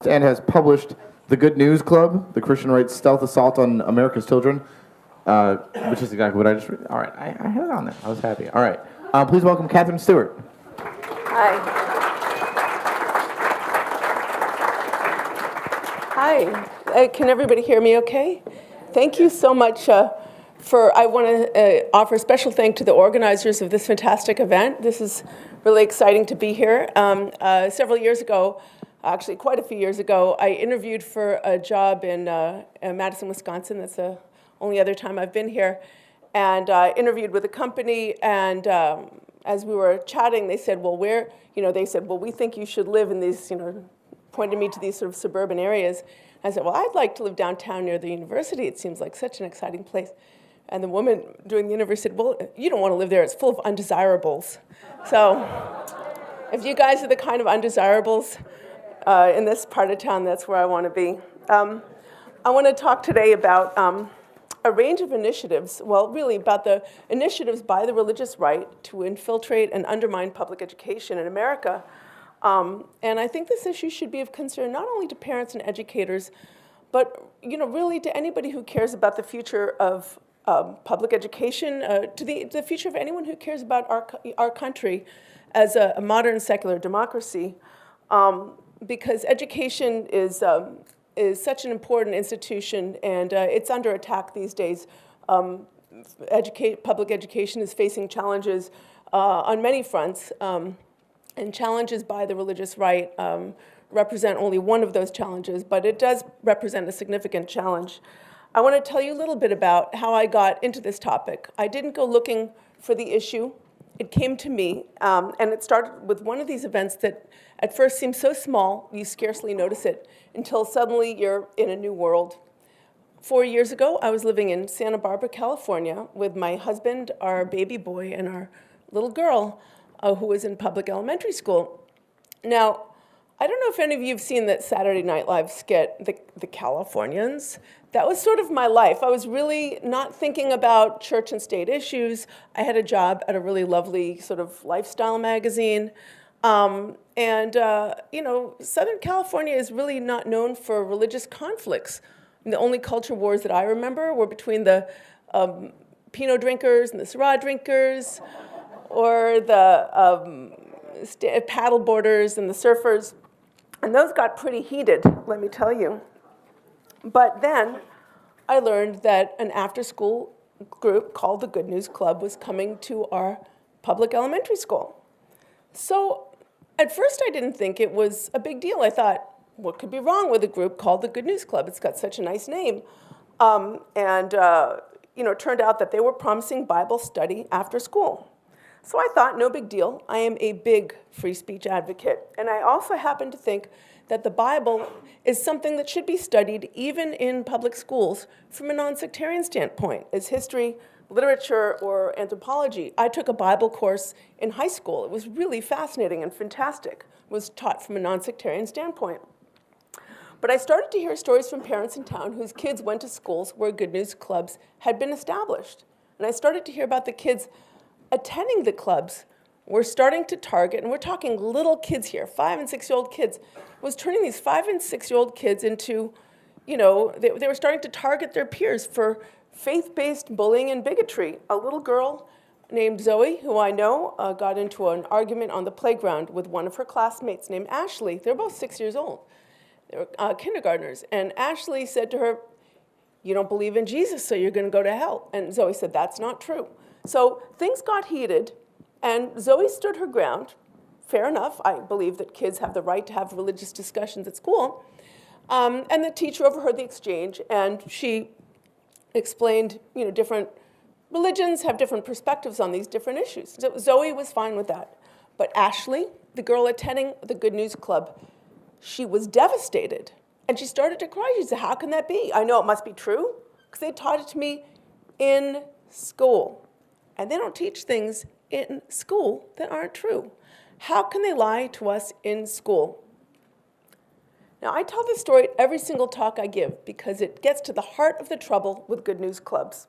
and has published The Good News Club, the Christian Right's stealth assault on America's children, which is exactly what I just read. All right, I had it on there. I was happy. All right. Please welcome Katherine Stewart. Hi. Hi. Can everybody hear me okay? Thank you so much I want to offer a special thank to the organizers of this fantastic event. This is really exciting to be here. Several years ago, actually quite a few years ago, I interviewed for a job in Madison, Wisconsin. That's the only other time I've been here. And I interviewed with a company, and as we were chatting, they said, well, we think you should live in these, pointed me to these sort of suburban areas. I said, well, I'd like to live downtown near the university. It seems like such an exciting place. And the woman doing the interview said, well, you don't want to live there. It's full of undesirables. So if you guys are the kind of undesirables in this part of town, that's where I want to be. I want to talk today about a range of initiatives, well, really about the initiatives by the religious right to infiltrate and undermine public education in America. And I think this issue should be of concern not only to parents and educators, but really to anybody who cares about the future of public education, to the future of anyone who cares about our country as a modern secular democracy, because education is such an important institution, and it's under attack these days. Public education is facing challenges on many fronts, and challenges by the religious right represent only one of those challenges, but it does represent a significant challenge. I want to tell you a little bit about how I got into this topic. I didn't go looking for the issue. It came to me, and it started with one of these events that at first seems so small, you scarcely notice it, until suddenly you're in a new world. 4 years ago, I was living in Santa Barbara, California, with my husband, our baby boy, and our little girl, who was in public elementary school. Now, I don't know if any of you have seen that Saturday Night Live skit, The Californians. That was sort of my life. I was really not thinking about church and state issues. I had a job at a really lovely sort of lifestyle magazine. Southern California is really not known for religious conflicts. And the only culture wars that I remember were between the Pinot drinkers and the Syrah drinkers, or the paddle boarders and the surfers. And those got pretty heated, let me tell you. But then I learned that an after-school group called the Good News Club was coming to our public elementary school. So at first I didn't think it was a big deal. I thought, what could be wrong with a group called the Good News Club? It's got such a nice name. It turned out that they were promising Bible study after school. So I thought, no big deal. I am a big free speech advocate. And I also happen to think that the Bible is something that should be studied even in public schools from a non-sectarian standpoint, as history, literature, or anthropology. I took a Bible course in high school. It was really fascinating and fantastic. It was taught from a non-sectarian standpoint. But I started to hear stories from parents in town whose kids went to schools where Good News Clubs had been established. And I started to hear about the kids attending the clubs were starting to target, and we're talking little kids here, 5- and 6-year-old kids, was turning these 5- and 6-year-old kids into, they were starting to target their peers for faith-based bullying and bigotry. A little girl named Zoe, who I know, got into an argument on the playground with one of her classmates named Ashley. They're both 6 years old. They were kindergartners. And Ashley said to her, you don't believe in Jesus, so you're going to go to hell. And Zoe said, that's not true. So things got heated, and Zoe stood her ground. Fair enough. I believe that kids have the right to have religious discussions at school. And the teacher overheard the exchange, and she explained, different religions have different perspectives on these different issues. So Zoe was fine with that. But Ashley, the girl attending the Good News Club, she was devastated. And she started to cry. She said, how can that be? I know it must be true, because they taught it to me in school. And they don't teach things in school that aren't true. How can they lie to us in school? Now, I tell this story at every single talk I give because it gets to the heart of the trouble with Good News Clubs.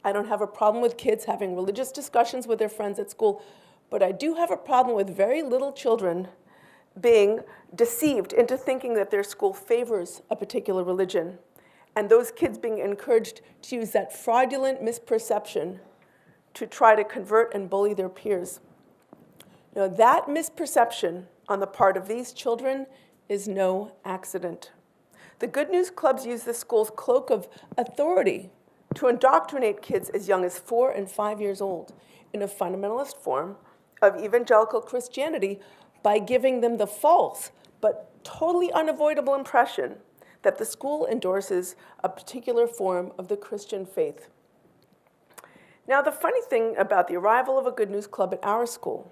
I don't have a problem with kids having religious discussions with their friends at school, but I do have a problem with very little children being deceived into thinking that their school favors a particular religion, and those kids being encouraged to use that fraudulent misperception to try to convert and bully their peers. Now, that misperception on the part of these children is no accident. The Good News Clubs use the school's cloak of authority to indoctrinate kids as young as 4 and 5 years old in a fundamentalist form of evangelical Christianity by giving them the false but totally unavoidable impression that the school endorses a particular form of the Christian faith. Now, the funny thing about the arrival of a Good News Club at our school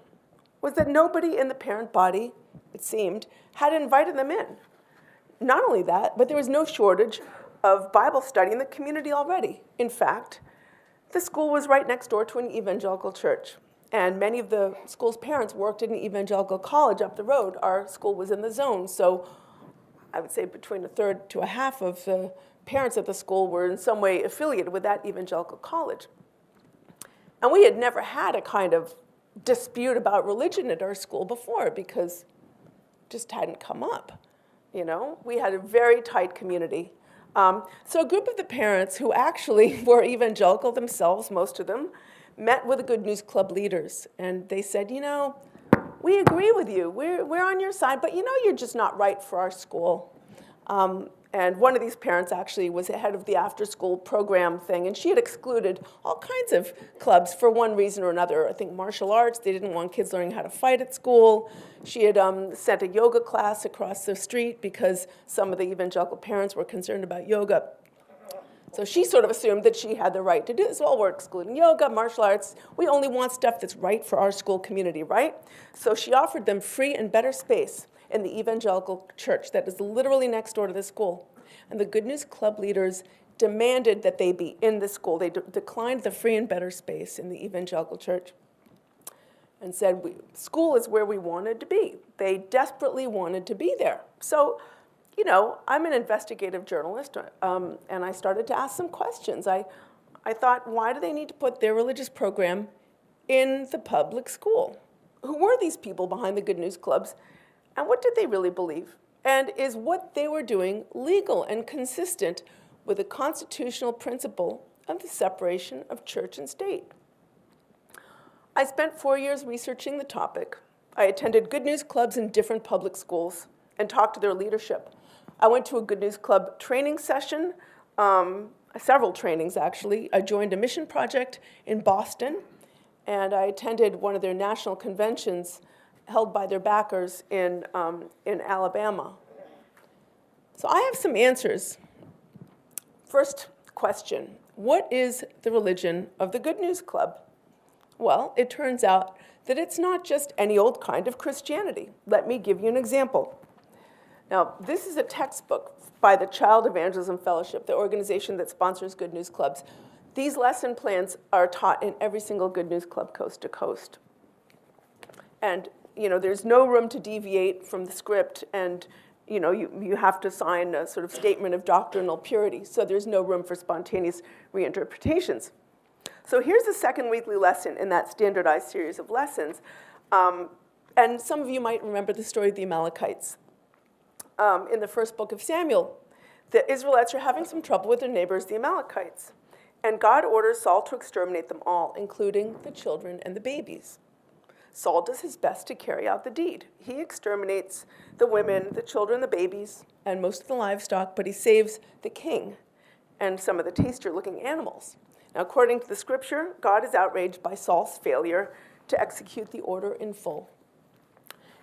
was that nobody in the parent body, it seemed, had invited them in. Not only that, but there was no shortage of Bible study in the community already. In fact, the school was right next door to an evangelical church, and many of the school's parents worked at an evangelical college up the road. Our school was in the zone, so I would say between a third to a half of the parents at the school were in some way affiliated with that evangelical college. And we had never had a kind of dispute about religion at our school before because it just hadn't come up. You know, we had a very tight community. So a group of the parents who actually were evangelical themselves, most of them, met with the Good News Club leaders. And they said, you know, we agree with you. We're on your side, but you know you're just not right for our school. And one of these parents actually was the head of the after-school program thing, and she had excluded all kinds of clubs for one reason or another. I think martial arts, they didn't want kids learning how to fight at school. She had sent a yoga class across the street because some of the evangelical parents were concerned about yoga. So she sort of assumed that she had the right to do this. Well, we're excluding yoga, martial arts. We only want stuff that's right for our school community, right? So she offered them free and better space in the evangelical church that is literally next door to the school. And the Good News Club leaders demanded that they be in the school. They declined the free and better space in the evangelical church and said, school is where we wanted to be. They desperately wanted to be there. So, you know, I'm an investigative journalist, and I started to ask some questions. I thought, why do they need to put their religious program in the public school? Who were these people behind the Good News Clubs? And what did they really believe? And is what they were doing legal and consistent with the constitutional principle of the separation of church and state? I spent 4 years researching the topic. I attended Good News Clubs in different public schools and talked to their leadership. I went to a Good News Club training session, several trainings actually. I joined a mission project in Boston, and I attended one of their national conventions held by their backers in Alabama. So I have some answers. First question, what is the religion of the Good News Club? Well, it turns out that it's not just any old kind of Christianity. Let me give you an example. Now, this is a textbook by the Child Evangelism Fellowship, the organization that sponsors Good News Clubs. These lesson plans are taught in every single Good News Club coast to coast. And you know, there's no room to deviate from the script, and you know, you have to sign a sort of statement of doctrinal purity, so there's no room for spontaneous reinterpretations. So here's the second weekly lesson in that standardized series of lessons. And some of you might remember the story of the Amalekites. In the first book of Samuel, the Israelites are having some trouble with their neighbors, the Amalekites. And God orders Saul to exterminate them all, including the children and the babies. Saul does his best to carry out the deed. He exterminates the women, the children, the babies, and most of the livestock, but he saves the king and some of the tastier-looking animals. Now, according to the scripture, God is outraged by Saul's failure to execute the order in full.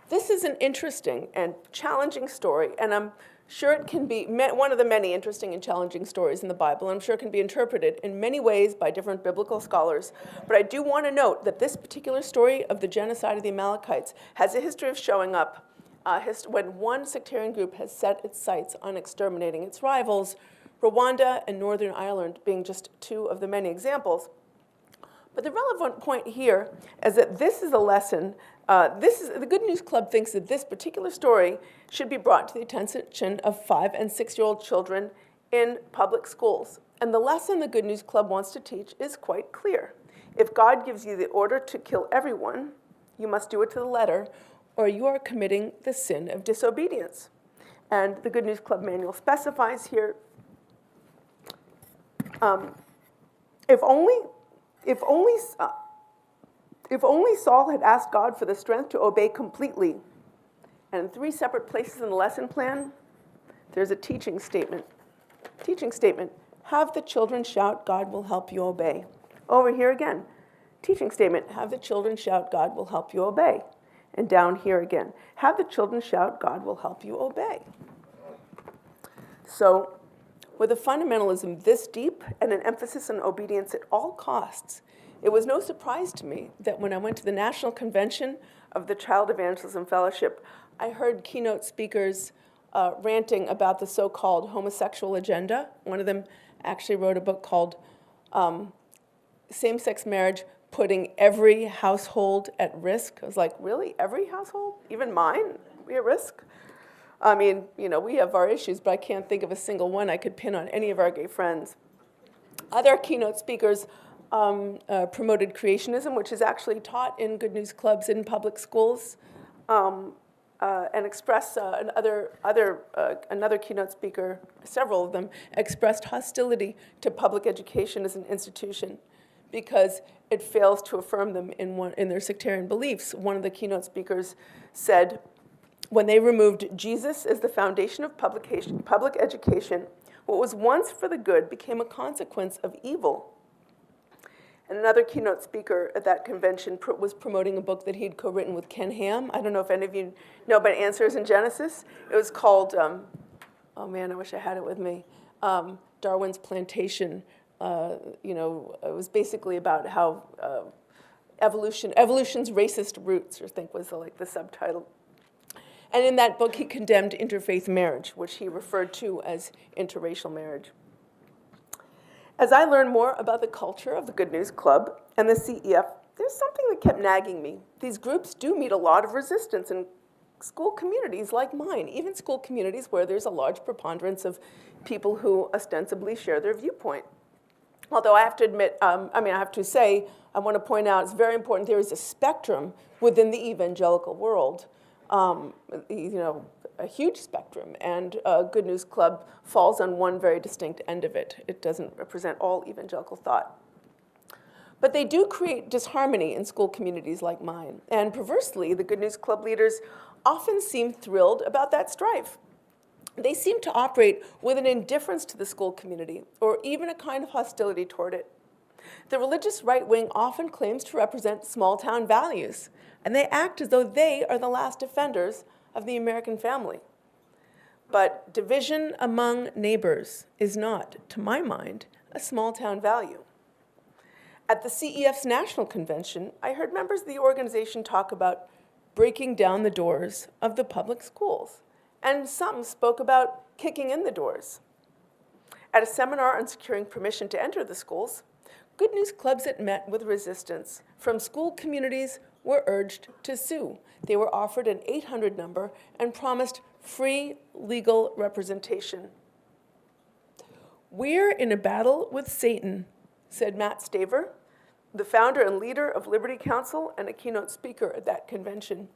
This is an interesting and challenging story, and I'm sure it can be one of the many interesting and challenging stories in the Bible. I'm sure it can be interpreted in many ways by different biblical scholars. But I do want to note that this particular story of the genocide of the Amalekites has a history of showing up when one sectarian group has set its sights on exterminating its rivals, Rwanda and Northern Ireland being just two of the many examples. But the relevant point here is that this is a lesson. The Good News Club thinks that this particular story should be brought to the attention of 5- and 6-year-old children in public schools. And the lesson the Good News Club wants to teach is quite clear. If God gives you the order to kill everyone, you must do it to the letter, or you are committing the sin of disobedience. And the Good News Club manual specifies here, if only Saul had asked God for the strength to obey completely. And in 3 separate places in the lesson plan, there's a teaching statement. Teaching statement, have the children shout, God will help you obey. Over here again, teaching statement, have the children shout, God will help you obey. And down here again, have the children shout, God will help you obey. So, with a fundamentalism this deep and an emphasis on obedience at all costs, it was no surprise to me that when I went to the National Convention of the Child Evangelism Fellowship, I heard keynote speakers ranting about the so-called homosexual agenda. One of them actually wrote a book called Same-Sex Marriage, Putting Every Household at Risk. I was like, really? Every household? Even mine? We at risk? I mean, we have our issues, but I can't think of a single one I could pin on any of our gay friends. Other keynote speakers promoted creationism, which is actually taught in Good News Clubs in public schools, and expressed another keynote speaker, several of them, expressed hostility to public education as an institution because it fails to affirm them in their sectarian beliefs. One of the keynote speakers said, when they removed Jesus as the foundation of public education, what was once for the good became a consequence of evil. And another keynote speaker at that convention was promoting a book that he'd co-written with Ken Ham. I don't know if any of you know about Answers in Genesis. It was called, oh man, I wish I had it with me, Darwin's Plantation. It was basically about how evolution's racist roots, I think was the subtitle. And in that book, he condemned interfaith marriage, which he referred to as interracial marriage. As I learned more about the culture of the Good News Club and the CEF, there's something that kept nagging me. These groups do meet a lot of resistance in school communities like mine, even school communities where there's a large preponderance of people who ostensibly share their viewpoint. Although I have to admit, I want to point out, it's very important, there is a spectrum within the evangelical world. A huge spectrum, and Good News Club falls on one very distinct end of it. It doesn't represent all evangelical thought. But they do create disharmony in school communities like mine, and perversely, the Good News Club leaders often seem thrilled about that strife. They seem to operate with an indifference to the school community, or even a kind of hostility toward it. The religious right wing often claims to represent small-town values, and they act as though they are the last defenders of the American family. But division among neighbors is not, to my mind, a small-town value. At the CEF's National Convention, I heard members of the organization talk about breaking down the doors of the public schools, and some spoke about kicking in the doors. At a seminar on securing permission to enter the schools, Good News Clubs that met with resistance from school communities were urged to sue. They were offered an 800 number and promised free legal representation. "We're in a battle with Satan," said Matt Staver, the founder and leader of Liberty Counsel and a keynote speaker at that convention.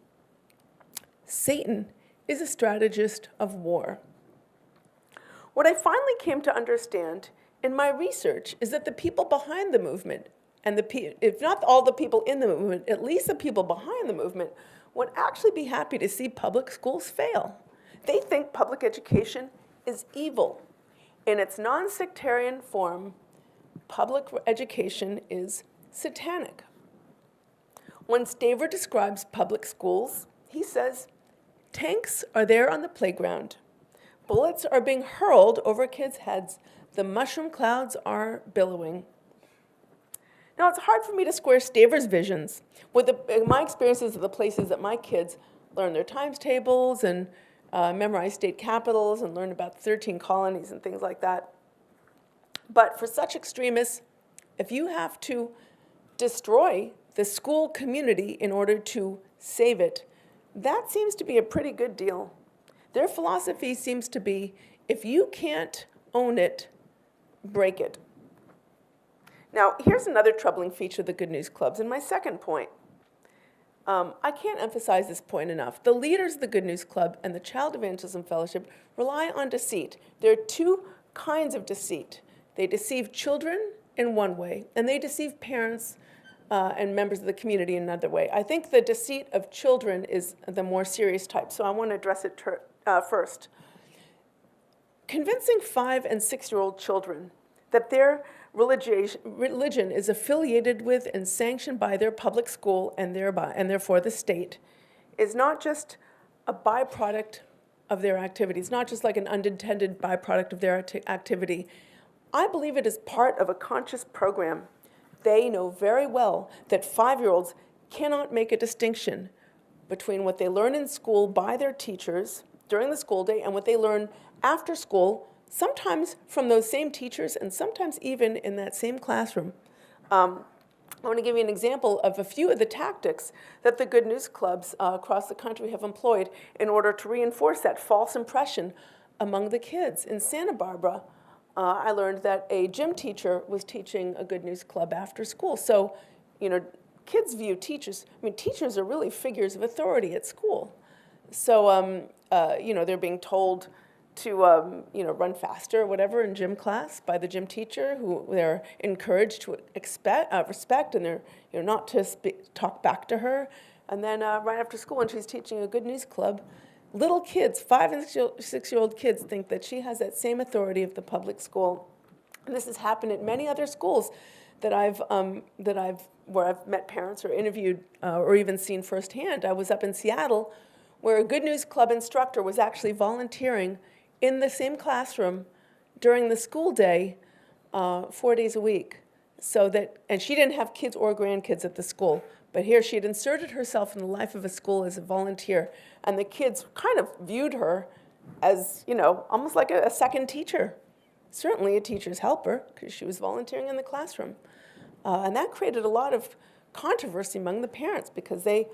Satan is a strategist of war. What I finally came to understand in my research is that the people behind the movement, and if not all the people in the movement, at least the people behind the movement, would actually be happy to see public schools fail. They think public education is evil. In its non-sectarian form, public education is satanic. When Staver describes public schools, he says, "Tanks are there on the playground. Bullets are being hurled over kids' heads. The mushroom clouds are billowing." Now, it's hard for me to square Staver's visions with my experiences of the places that my kids learn their times tables and memorize state capitals and learn about the 13 colonies and things like that. But for such extremists, if you have to destroy the school community in order to save it, that seems to be a pretty good deal. Their philosophy seems to be, if you can't own it, break it. Now, here's another troubling feature of the Good News Clubs, and my second point. I can't emphasize this point enough. The leaders of the Good News Club and the Child Evangelism Fellowship rely on deceit. There are two kinds of deceit. They deceive children in one way, and they deceive parents and members of the community in another way. I think the deceit of children is the more serious type, so I want to address it first. Convincing 5- and 6-year-old children that their religion is affiliated with and sanctioned by their public school and therefore the state is not just a byproduct of their activity. It's not just like an unintended byproduct of their activity. I believe it is part of a conscious program. They know very well that 5-year-olds cannot make a distinction between what they learn in school by their teachers during the school day and what they learn after school, sometimes from those same teachers and sometimes even in that same classroom. I want to give you an example of a few of the tactics that the Good News Clubs across the country have employed in order to reinforce that false impression among the kids. In Santa Barbara, I learned that a gym teacher was teaching a Good News Club after school. So, kids view teachers, teachers are really figures of authority at school. So, they're being told to, run faster or whatever in gym class by the gym teacher, who they're encouraged to respect, and they're, not to talk back to her. And then right after school, when she's teaching a Good News Club, little kids, 5- and 6-year-old kids, think that she has that same authority of the public school. And this has happened at many other schools where I've met parents or interviewed or even seen firsthand. I was up in Seattle, where a Good News Club instructor was actually volunteering in the same classroom during the school day 4 days a week. And she didn't have kids or grandkids at the school, but here she had inserted herself in the life of a school as a volunteer, and the kids kind of viewed her as, almost like a second teacher. Certainly a teacher's helper, because she was volunteering in the classroom. And that created a lot of controversy among the parents, because they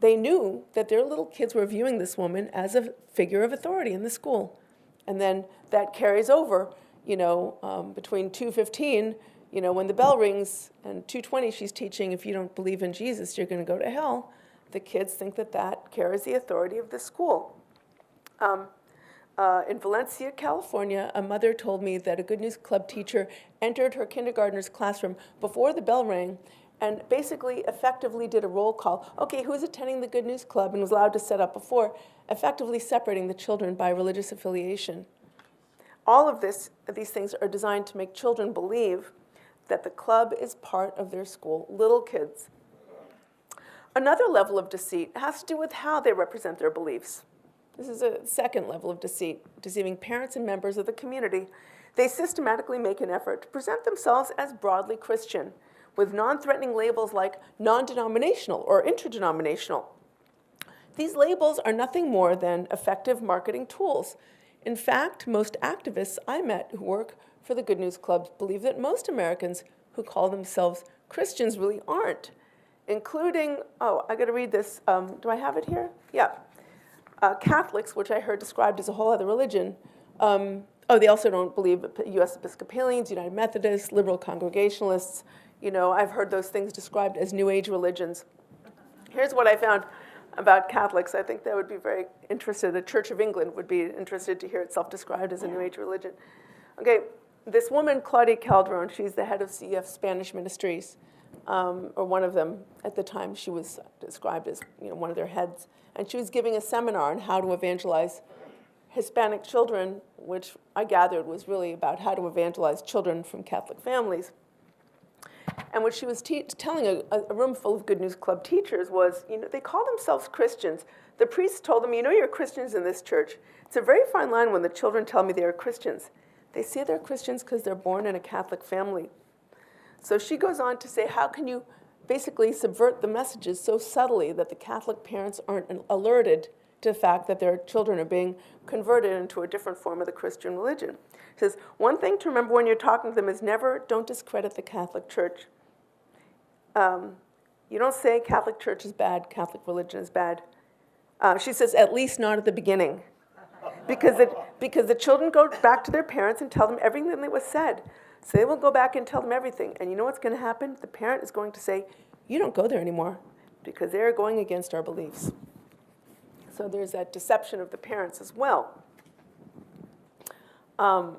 knew that their little kids were viewing this woman as a figure of authority in the school. And then that carries over, between 2:15, when the bell rings, and 2:20 she's teaching, if you don't believe in Jesus, you're going to go to hell. The kids think that carries the authority of the school. In Valencia, California, a mother told me that a Good News Club teacher entered her kindergartner's classroom before the bell rang and basically effectively did a roll call. Okay, who's attending the Good News Club, and was allowed to set up before, effectively separating the children by religious affiliation. All of these things are designed to make children believe that the club is part of their school, little kids. Another level of deceit has to do with how they represent their beliefs. This is a second level of deceit, deceiving parents and members of the community. They systematically make an effort to present themselves as broadly Christian, with non-threatening labels like non-denominational or interdenominational. These labels are nothing more than effective marketing tools. In fact, most activists I met who work for the Good News Clubs believe that most Americans who call themselves Christians really aren't, including, I got to read this. Do I have it here? Yeah. Catholics, which I heard described as a whole other religion. They also don't believe U.S. Episcopalians, United Methodists, liberal Congregationalists. I've heard those things described as New Age religions. Here's what I found about Catholics. I think they would be very interested. The Church of England would be interested to hear itself described as a New Age religion. Okay, this woman, Claudia Calderon, she's the head of CEF Spanish Ministries, or one of them at the time. She was described as one of their heads. And she was giving a seminar on how to evangelize Hispanic children, which I gathered was really about how to evangelize children from Catholic families. And what she was telling a room full of Good News Club teachers was, they call themselves Christians. The priests told them, you're Christians in this church. It's a very fine line when the children tell me they are Christians. They say they're Christians because they're born in a Catholic family. So she goes on to say, how can you basically subvert the messages so subtly that the Catholic parents aren't alerted to the fact that their children are being converted into a different form of the Christian religion? She says, one thing to remember when you're talking to them is don't discredit the Catholic Church. You don't say Catholic Church is bad, Catholic religion is bad. She says, at least not at the beginning. Because the children go back to their parents and tell them everything that was said. So they will go back and tell them everything. And you know what's going to happen? The parent is going to say, you don't go there anymore. because they're going against our beliefs. So there's that deception of the parents as well. And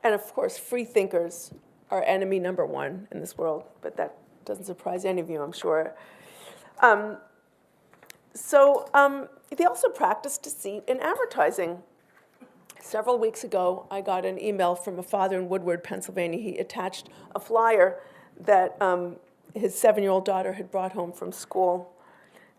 of course, free thinkers are enemy number one in this world, but that doesn't surprise any of you, I'm sure. They also practice deceit in advertising. Several weeks ago, I got an email from a father in Woodward, Pennsylvania. He attached a flyer that his 7-year-old daughter had brought home from school.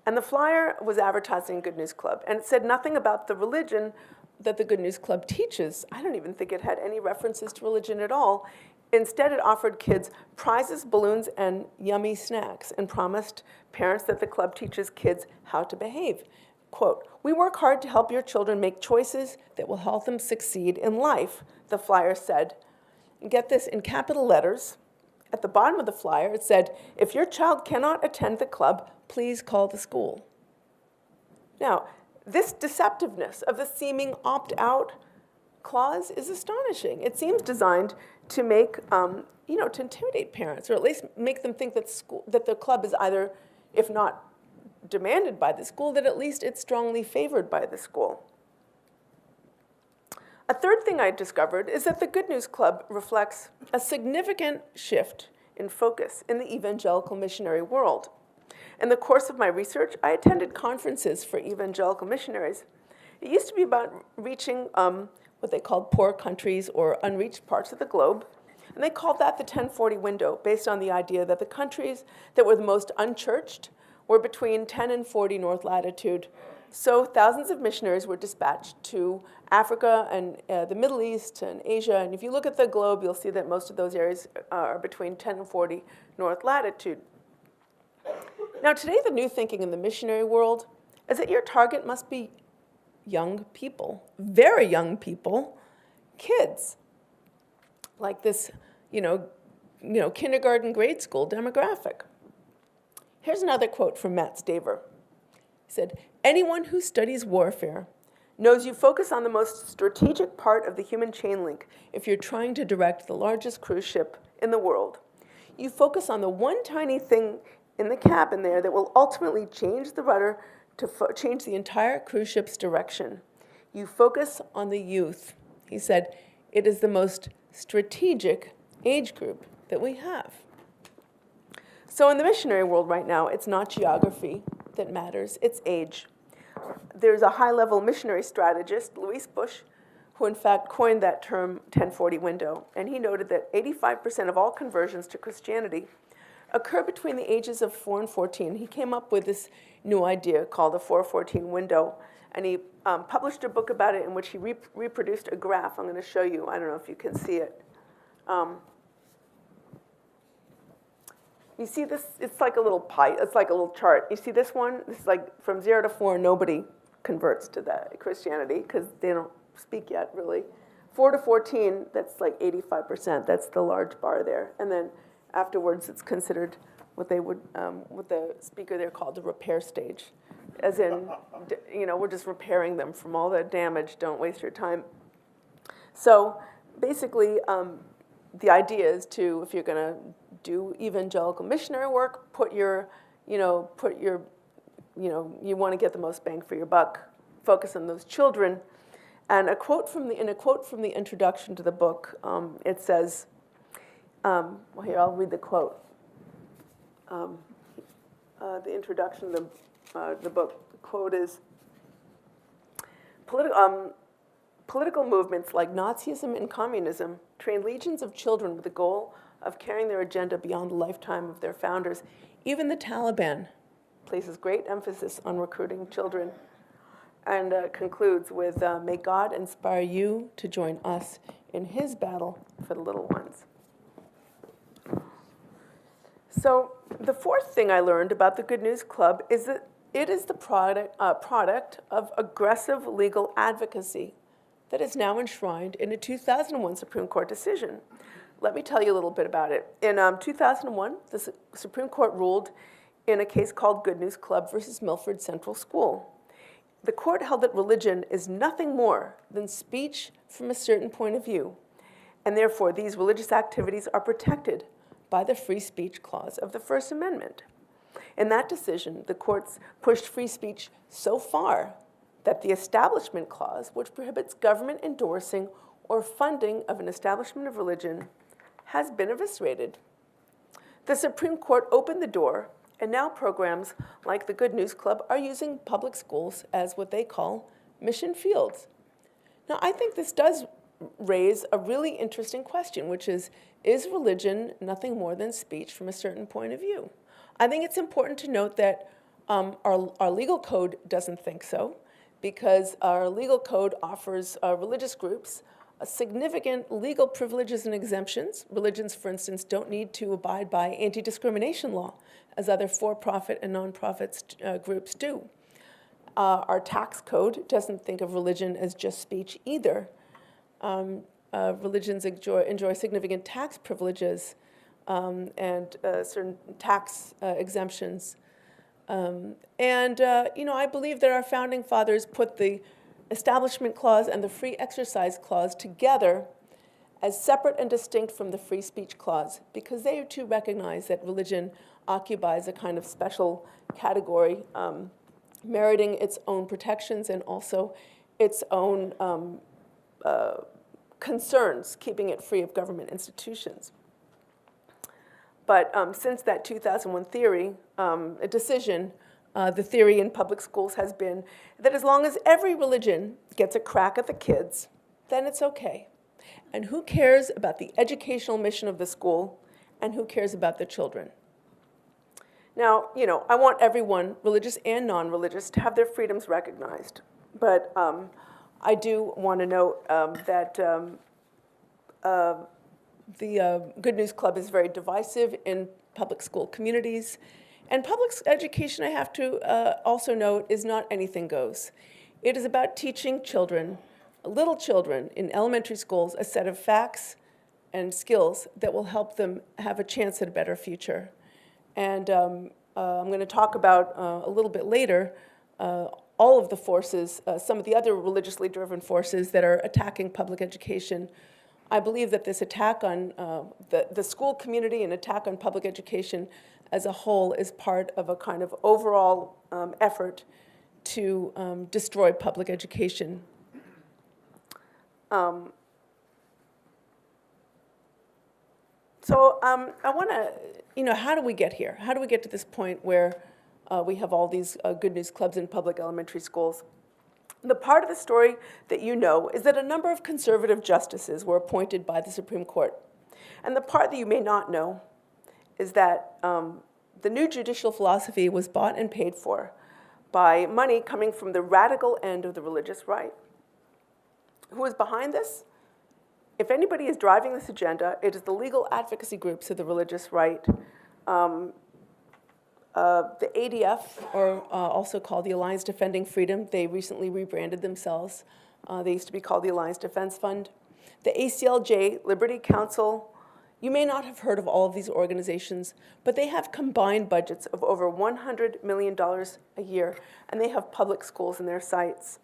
And the flyer was advertising Good News Club. And it said nothing about the religion that the Good News Club teaches. I don't even think it had any references to religion at all. Instead, it offered kids prizes, balloons, and yummy snacks, and promised parents that the club teaches kids how to behave. Quote, "We work hard to help your children make choices that will help them succeed in life," the flyer said. And get this, in capital letters, at the bottom of the flyer, it said, "If your child cannot attend the club, please call the school." Now, this deceptiveness of the seeming opt-out clause is astonishing. It seems designed to make, to intimidate parents, or at least make them think that the club is either, if not demanded by the school, that at least it's strongly favored by the school. A third thing I discovered is that the Good News Club reflects a significant shift in focus in the evangelical missionary world. In the course of my research, I attended conferences for evangelical missionaries. It used to be about reaching what they called poor countries or unreached parts of the globe. And they called that the 1040 window, based on the idea that the countries that were the most unchurched were between 10 and 40 north latitude. So thousands of missionaries were dispatched to Africa and the Middle East and Asia. And if you look at the globe, you'll see that most of those areas are between 10 and 40 north latitude. Now, today, the new thinking in the missionary world is that your target must be young people, very young people, kids, like this, kindergarten, grade school demographic. Here's another quote from Matt Staver. He said, "Anyone who studies warfare knows you focus on the most strategic part of the human chain link if you're trying to direct the largest cruise ship in the world. You focus on the one tiny thing in the cabin there that will ultimately change the rudder to change the entire cruise ship's direction. You focus on the youth." He said, "It is the most strategic age group that we have." So in the missionary world right now, it's not geography that matters, it's age. There's a high-level missionary strategist, Louis Bush, who in fact coined that term 1040 window, and he noted that 85% of all conversions to Christianity occur between the ages of 4 and 14. He came up with this new idea called the 414 window, and he published a book about it in which he reproduced a graph. I'm going to show you. I don't know if you can see it. You see this? It's like a little pie. It's like a little chart. You see this one? This is like from 0 to 4, nobody converts to that Christianity because they don't speak yet, really. 4 to 14, that's like 85%. That's the large bar there. And then afterwards, it's considered what the speaker there called the repair stage, as in, we're just repairing them from all the damage. Don't waste your time. So basically, the idea is to, if you're going to do evangelical missionary work, you want to get the most bang for your buck. Focus on those children. And in a quote from the introduction to the book, it says, here, I'll read the quote. The introduction to the book, the quote is, political movements like Nazism and communism train legions of children with the goal of carrying their agenda beyond the lifetime of their founders. Even the Taliban places great emphasis on recruiting children, and concludes with, "May God inspire you to join us in his battle for the little ones." So the fourth thing I learned about the Good News Club is that it is the product of aggressive legal advocacy that is now enshrined in a 2001 Supreme Court decision. Let me tell you a little bit about it. In 2001, the Supreme Court ruled in a case called Good News Club versus Milford Central School. The court held that religion is nothing more than speech from a certain point of view, and therefore these religious activities are protected by the free speech clause of the First Amendment. In that decision, the courts pushed free speech so far that the Establishment Clause, which prohibits government endorsing or funding of an establishment of religion, has been eviscerated. The Supreme Court opened the door, and now programs like the Good News Club are using public schools as what they call mission fields. Now, I think this does raise a really interesting question, which is religion nothing more than speech from a certain point of view? I think it's important to note that our legal code doesn't think so, because our legal code offers religious groups significant legal privileges and exemptions. Religions, for instance, don't need to abide by anti-discrimination law, as other for-profit and non-profit groups do. Our tax code doesn't think of religion as just speech either. Religions enjoy significant tax privileges and certain tax exemptions. I believe that our founding fathers put the Establishment Clause and the Free Exercise Clause together as separate and distinct from the Free Speech Clause, because they too recognize that religion occupies a kind of special category, meriting its own protections and also its own concerns, keeping it free of government institutions. But since that 2001 decision, the theory in public schools has been that as long as every religion gets a crack at the kids, then it's okay. And who cares about the educational mission of the school, and who cares about the children? Now, I want everyone, religious and non-religious, to have their freedoms recognized. But I do want to note that the Good News Club is very divisive in public school communities. And public education, I have to also note, is not anything goes. It is about teaching children, little children in elementary schools, a set of facts and skills that will help them have a chance at a better future. And I'm going to talk about a little bit later all of the forces, some of the other religiously driven forces that are attacking public education. I believe that this attack on the school community and attack on public education as a whole is part of a kind of overall effort to destroy public education. I want to, how do we get here? How do we get to this point where we have all these Good News Clubs in public elementary schools? The part of the story that you know is that a number of conservative justices were appointed by the Supreme Court. And the part that you may not know is that the new judicial philosophy was bought and paid for by money coming from the radical end of the religious right. Who is behind this? If anybody is driving this agenda, it is the legal advocacy groups of the religious right. The ADF, or also called the Alliance Defending Freedom, they recently rebranded themselves. They used to be called the Alliance Defense Fund. The ACLJ, Liberty Council. You may not have heard of all of these organizations, but they have combined budgets of over $100 million a year, and they have public schools in their sites.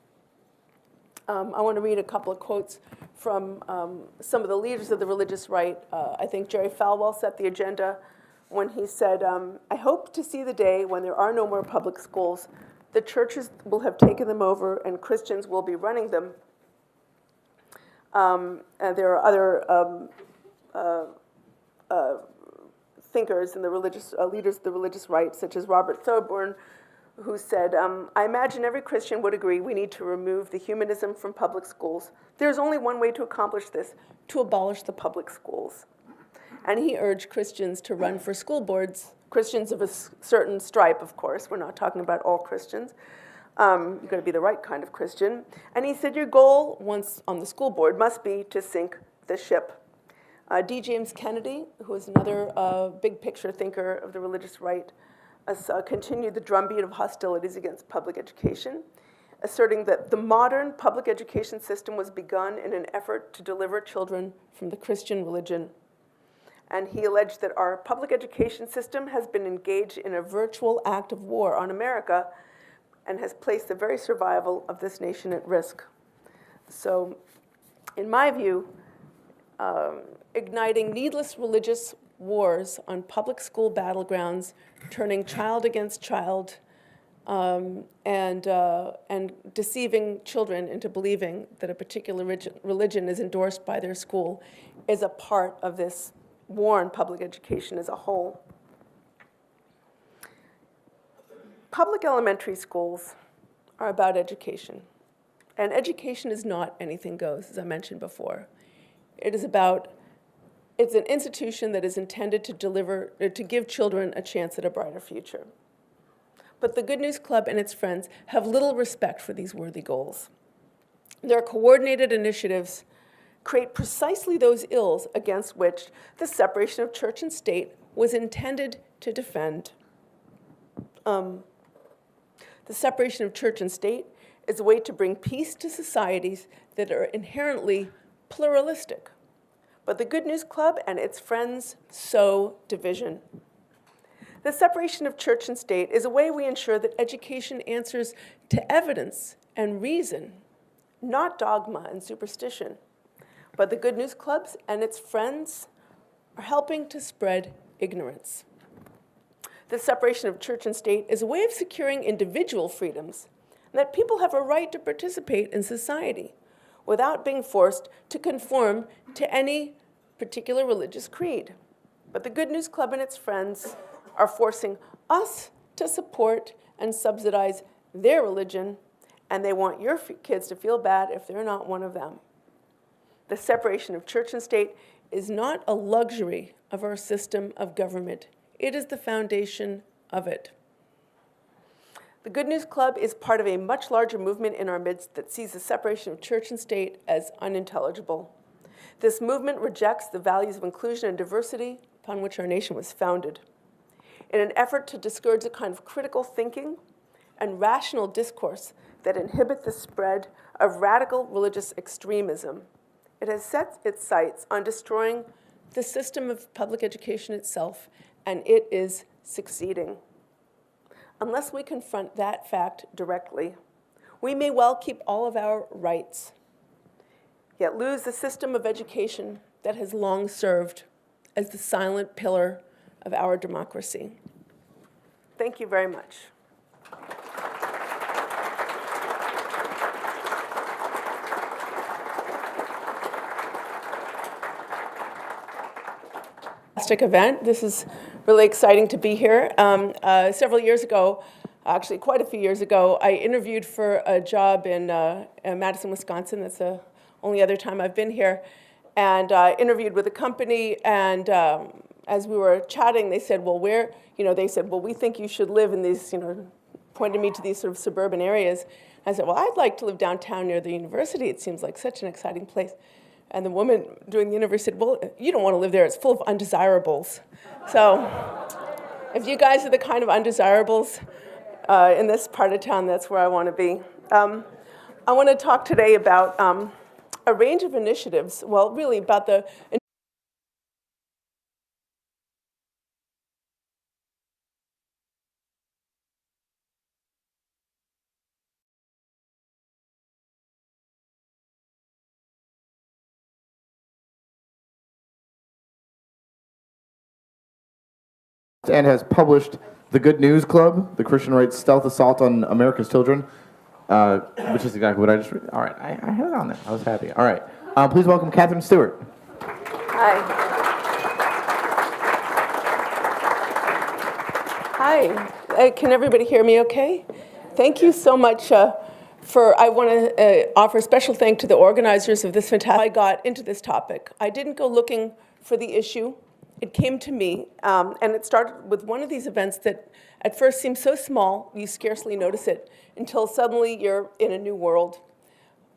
I want to read a couple of quotes from some of the leaders of the religious right. I think Jerry Falwell set the agenda when he said, I hope to see the day when there are no more public schools. The churches will have taken them over and Christians will be running them. And there are other thinkers and the religious leaders of the religious right, such as Robert Thorburn, who said, I imagine every Christian would agree we need to remove the humanism from public schools. There's only one way to accomplish this, to abolish the public schools. And he urged Christians to run for school boards, Christians of a certain stripe, of course. We're not talking about all Christians. You've got to be the right kind of Christian. And he said your goal, once on the school board, must be to sink the ship. D. James Kennedy, who is another big picture thinker of the religious right, continued the drumbeat of hostilities against public education, asserting that the modern public education system was begun in an effort to deliver children from the Christian religion. And he alleged that our public education system has been engaged in a virtual act of war on America and has placed the very survival of this nation at risk. So, in my view, igniting needless religious wars on public school battlegrounds, turning child against child, and deceiving children into believing that a particular religion is endorsed by their school is a part of this war on public education as a whole. Public elementary schools are about education. And education is not anything goes, as I mentioned before. It's an institution that is intended to give children a chance at a brighter future. But the Good News Club and its friends have little respect for these worthy goals. Their coordinated initiatives create precisely those ills against which the separation of church and state was intended to defend. The separation of church and state is a way to bring peace to societies that are inherently pluralistic. But the Good News Club and its friends sow division. The separation of church and state is a way we ensure that education answers to evidence and reason, not dogma and superstition. But the Good News Clubs and its friends are helping to spread ignorance. The separation of church and state is a way of securing individual freedoms, and that people have a right to participate in society without being forced to conform to any particular religious creed. But the Good News Club and its friends are forcing us to support and subsidize their religion, and they want your kids to feel bad if they're not one of them. The separation of church and state is not a luxury of our system of government. It is the foundation of it. The Good News Club is part of a much larger movement in our midst that sees the separation of church and state as unintelligible. This movement rejects the values of inclusion and diversity upon which our nation was founded. In an effort to discourage the kind of critical thinking and rational discourse that inhibit the spread of radical religious extremism, it has set its sights on destroying the system of public education itself, and it is succeeding. Unless we confront that fact directly, we may well keep all of our rights, yet lose the system of education that has long served as the silent pillar of our democracy. Thank you very much. Fantastic event. This is really exciting to be here. Several years ago, actually quite a few years ago, I interviewed for a job in Madison, Wisconsin. That's the only other time I've been here. And interviewed with a company, and as we were chatting, they said, well, we think you should live in these, pointed me to these sort of suburban areas. I said, well, I'd like to live downtown near the university. It seems like such an exciting place. And the woman doing the interview said, well, you don't want to live there. It's full of undesirables. So if you guys are the kind of undesirables in this part of town, that's where I want to be. I want to talk today about a range of initiatives, well, really about the and has published The Good News Club, the Christian Right's stealth assault on America's children, which is exactly what I just read. All right, I had it on there. I was happy. All right, please welcome Katherine Stewart. Hi. Hi. Can everybody hear me okay? Thank you so much I want to offer a special thanks to the organizers of this fantastic. I got into this topic. I didn't go looking for the issue. It came to me, and it started with one of these events that at first seems so small, you scarcely notice it, until suddenly you're in a new world.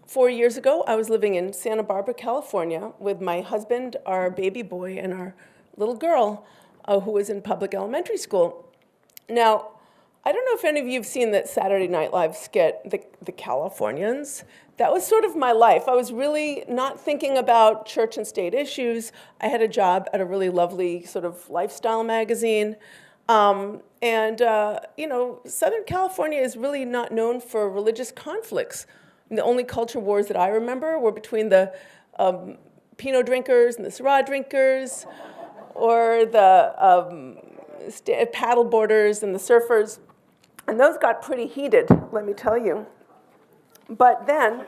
4 years ago, I was living in Santa Barbara, California, with my husband, our baby boy, and our little girl, who was in public elementary school. Now, I don't know if any of you have seen that Saturday Night Live skit, The Californians. That was sort of my life. I was really not thinking about church and state issues. I had a job at a really lovely sort of lifestyle magazine. Southern California is really not known for religious conflicts. The only culture wars that I remember were between the Pinot drinkers and the Syrah drinkers, or the paddle boarders and the surfers. And those got pretty heated, let me tell you. But then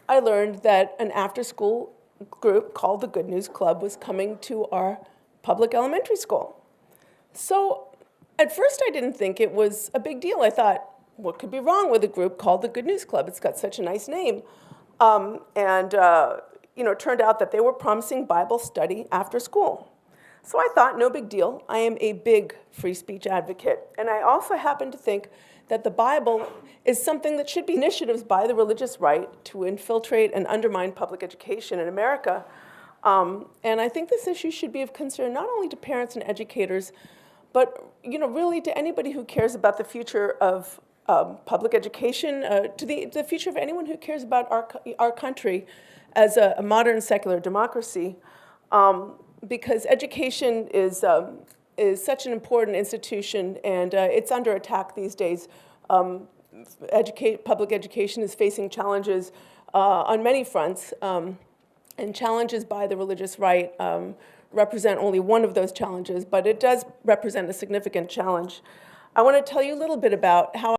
I learned that an after-school group called the Good News Club was coming to our public elementary school. So at first I didn't think it was a big deal. I thought, what could be wrong with a group called the Good News Club? It's got such a nice name. It turned out that they were promising Bible study after school. So I thought, no big deal. I am a big free speech advocate. And I also happen to think that the Bible is something that should be initiatives by the religious right to infiltrate and undermine public education in America. And I think this issue should be of concern not only to parents and educators, but really to anybody who cares about the future of public education, to the future of anyone who cares about our country as a modern secular democracy. Because education is such an important institution, and it's under attack these days. Public education is facing challenges on many fronts, and challenges by the religious right represent only one of those challenges, but it does represent a significant challenge. I want to tell you a little bit about how